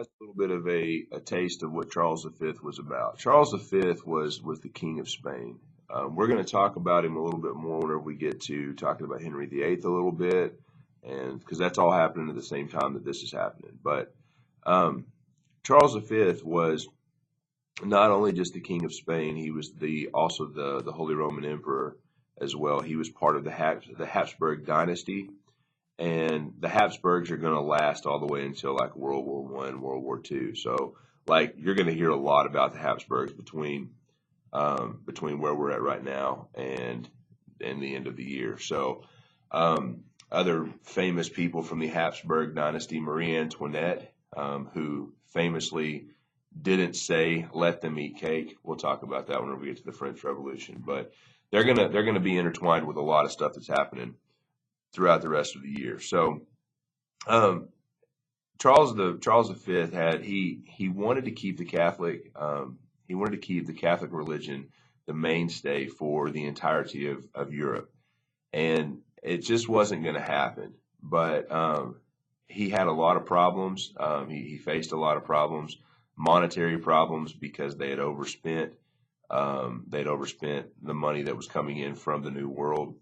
That's a little bit of a taste of what Charles V was about. Charles V was the King of Spain. We're going to talk about him a little bit more whenever we get to talking about Henry VIII a little bit, and because that's all happening at the same time that this is happening. But um, Charles V was not only just the King of Spain, he was also the Holy Roman Emperor as well. He was part of the Habsburg dynasty, and the Habsburgs are going to last all the way until like World War One, World War Two. So like you're going to hear a lot about the Habsburgs between where we're at right now and the end of the year. So other famous people from the Habsburg dynasty, Marie Antoinette, who famously didn't say let them eat cake. We'll talk about that whenever we get to the French Revolution. But they're gonna be intertwined with a lot of stuff that's happening throughout the rest of the year. So um, Charles V he wanted to keep the Catholic religion the mainstay for the entirety of Europe, and it just wasn't going to happen. But he had a lot of problems. He faced a lot of problems, monetary problems because they had overspent. They'd overspent the money that was coming in from the New World.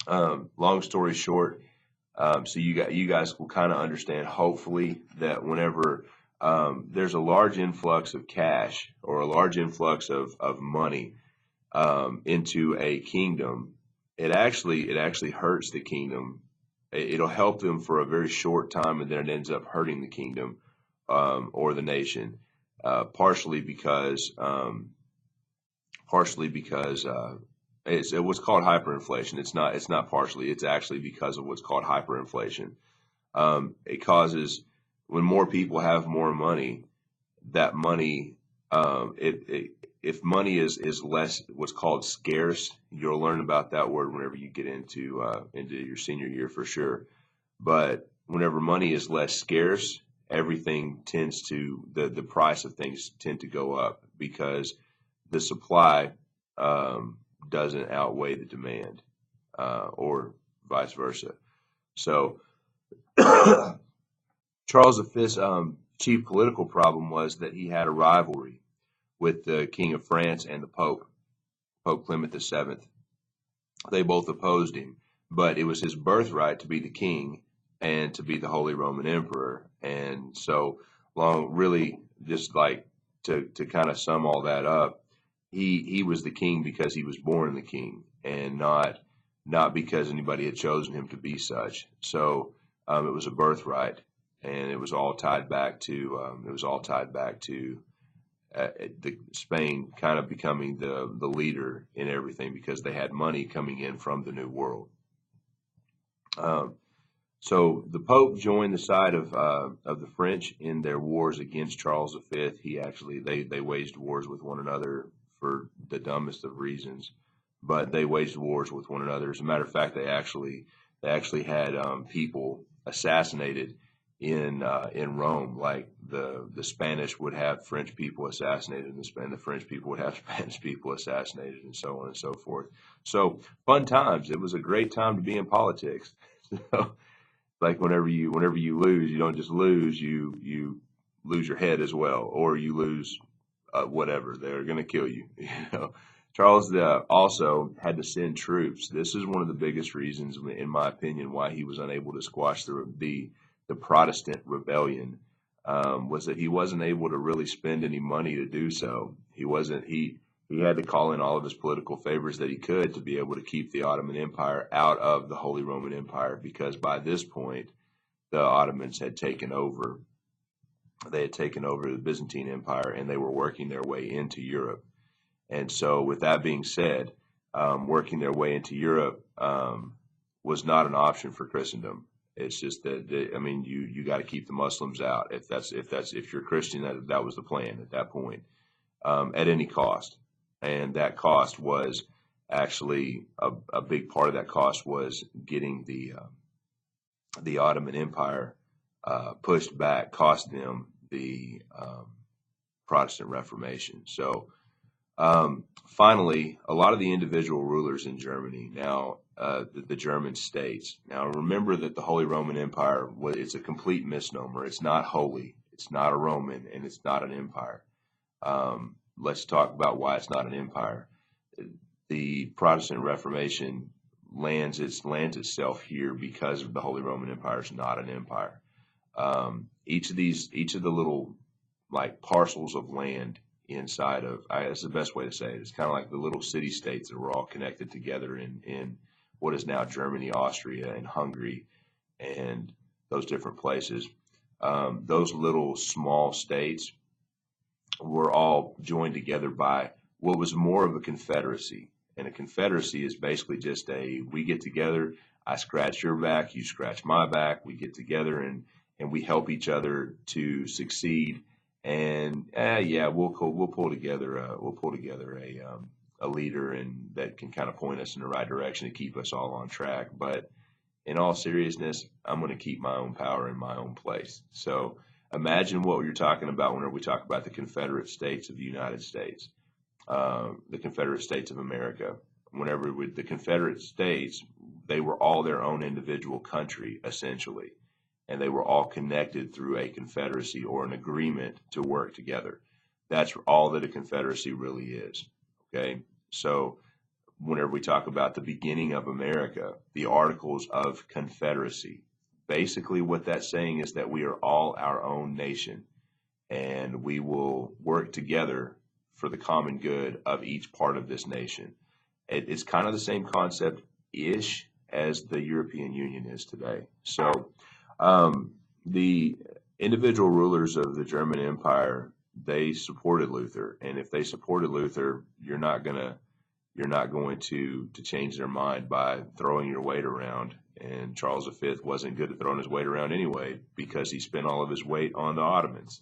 Long story short, so you guys will kind of understand, hopefully, that whenever there's a large influx of cash or a large influx of money into a kingdom, it actually hurts the kingdom. It'll help them for a very short time, and then it ends up hurting the kingdom or the nation, partially because it's what's called hyperinflation. It's not partially. It's actually because of what's called hyperinflation. It causes when more people have more money, that money, if money is less what's called scarce, you'll learn about that word whenever you get into your senior year for sure. But whenever money is less scarce, everything tends to the price of things tend to go up because the supply doesn't outweigh the demand, or vice versa. So Charles V's chief political problem was that he had a rivalry with the King of France and the Pope, Pope Clement VII. They both opposed him, but it was his birthright to be the king and to be the Holy Roman Emperor. And so long, really, just like to kind of sum all that up, he was the king because he was born the king, and not because anybody had chosen him to be such. So it was a birthright, and it was all tied back to the Spain kind of becoming the leader in everything because they had money coming in from the New World. Um, so the Pope joined the side of the French in their wars against Charles V. They waged wars with one another for the dumbest of reasons, but they waged wars with one another. As a matter of fact, they actually had people assassinated in Rome, like the Spanish would have French people assassinated, and the French people would have Spanish people assassinated, and so on and so forth. So fun times. It was a great time to be in politics. So, like whenever you lose, you don't just lose, you lose your head as well, or you lose whatever. They're going to kill you. You know, Charles also had to send troops. This is one of the biggest reasons, in my opinion, why he was unable to squash the Protestant rebellion. Was that he wasn't able to really spend any money to do so. He had to call in all of his political favors that he could to be able to keep the Ottoman Empire out of the Holy Roman Empire, because by this point the Ottomans had taken over. They had taken over the Byzantine Empire, and they were working their way into Europe. And so, with that being said, working their way into Europe was not an option for Christendom. It's just that I mean, you got to keep the Muslims out. If you're Christian, that was the plan at that point, at any cost. And that cost was actually a big part of that cost was getting the Ottoman Empire pushed back, cost them the Protestant Reformation. So finally, a lot of the individual rulers in Germany now, the German states. Now, remember that the Holy Roman Empire it's a complete misnomer. It's not holy. It's not a Roman, and it's not an empire. Let's talk about why it's not an empire. The Protestant Reformation lands itself here because of the Holy Roman Empire is not an empire. Each of the little like parcels of land inside of, that's the best way to say it. It's kind of like the little city states that were all connected together in what is now Germany, Austria, and Hungary, and those different places. Those little small states were all joined together by what was more of a confederacy. And a confederacy is basically just we get together, I scratch your back, you scratch my back, we get together and we help each other to succeed. And yeah, we'll pull together a leader and that can kind of point us in the right direction to keep us all on track. But in all seriousness, I'm going to keep my own power in my own place. So imagine what you're talking about whenever we talk about the Confederate States of the United States, the Confederate States of America. Whenever with the Confederate States, they were all their own individual country, essentially, and they were all connected through a confederacy or an agreement to work together. That's all that a confederacy really is. Okay, so whenever we talk about the beginning of America, the Articles of Confederacy, basically what that's saying is that we are all our own nation and we will work together for the common good of each part of this nation. It's kind of the same concept ish as the European Union is today. So the individual rulers of the German Empire, they supported Luther, and if they supported Luther, you're not going to change their mind by throwing your weight around. And Charles V wasn't good at throwing his weight around anyway because he spent all of his weight on the Ottomans.